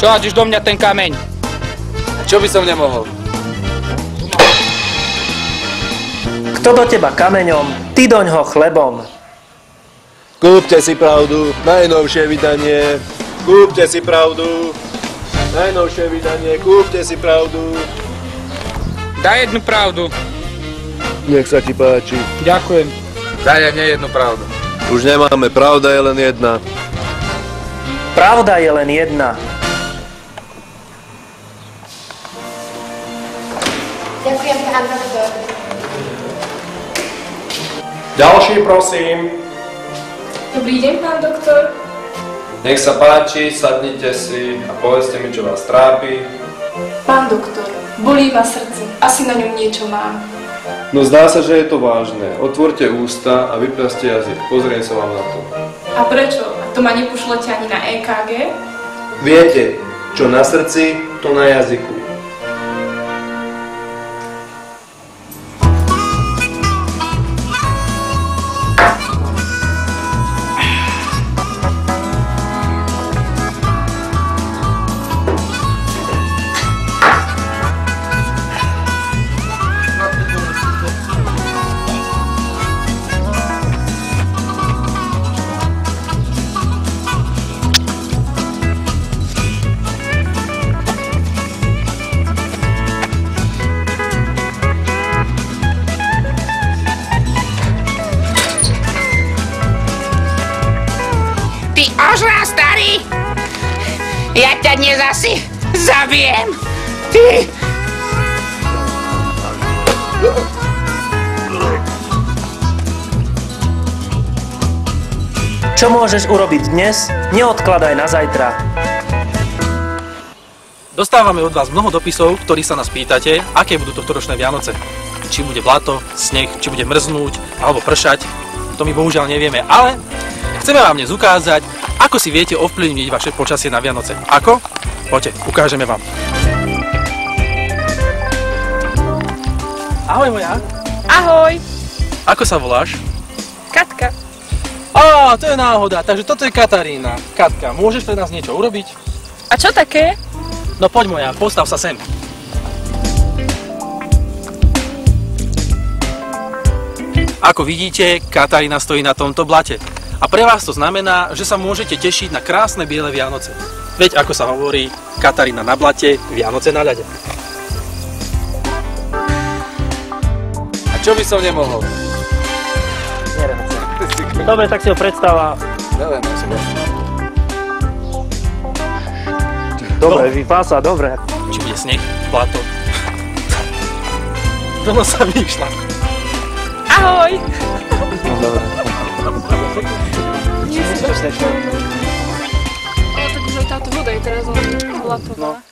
Čo hádžeš do mňa ten kameň? Čo by som nemohol? Kto do teba kameňom, ty doňho chlebom. Kúpte si pravdu, najnovšie vydanie. Kúpte si pravdu, najnovšie vydanie. Kúpte si pravdu. Daj jednu pravdu. Nech sa ti páči. Ďakujem. Daj aj mne jednu pravdu. Už nemáme, pravda je len jedna. Pravda je len jedna. Ďakujem, pán doktor. Ďalší, prosím. Dobrý deň, pán doktor. Nech sa páči, sadnite si a povedzte mi, čo vás trápi. Pán doktor, bolí ma srdce. Asi na ňom niečo mám. No zdá sa, že je to vážne. Otvorte ústa a vypraste jazyk. Pozriem sa vám na to. A prečo? A to ma nepošlete ani na EKG? Viete, čo na srdci, to na jazyku. Ty ožrá, starý! Ja ťa dnes asi zabijem! Ty! Čo môžeš urobiť dnes, neodkladaj na zajtra. Dostávame od vás mnoho dopisov, v ktorých sa nás pýtate, aké budú tohtoročné Vianoce. Či bude blato, sneh, či bude mrznúť, alebo pršať. To my bohužiaľ nevieme, ale chceme vám dnes ukázať, ako si viete ovplyvniť vaše počasie na Vianoce. Ako? Poďte, ukážeme vám. Ahoj moja. Ahoj. Ako sa voláš? Katka. Á, to je náhoda, takže toto je Katarína. Katka, môžeš pre nás niečo urobiť? A čo také? No poď moja, postav sa sem. Ako vidíte, Katarína stojí na tomto blate. A pre vás to znamená, že sa môžete tešiť na krásne biele Vianoce. Veď ako sa hovorí, Katarína na blate, Vianoce na ľade. A čo by som nemohol? Dobre, tak si ho predstava. Neviem, asi Dobre, vypása, dobre. Či bude sneh, blato. Veľa sa vyšla. Ahoj. Dobre. Nie si to. Ale tak už aj táto voda je teraz len blatová. No.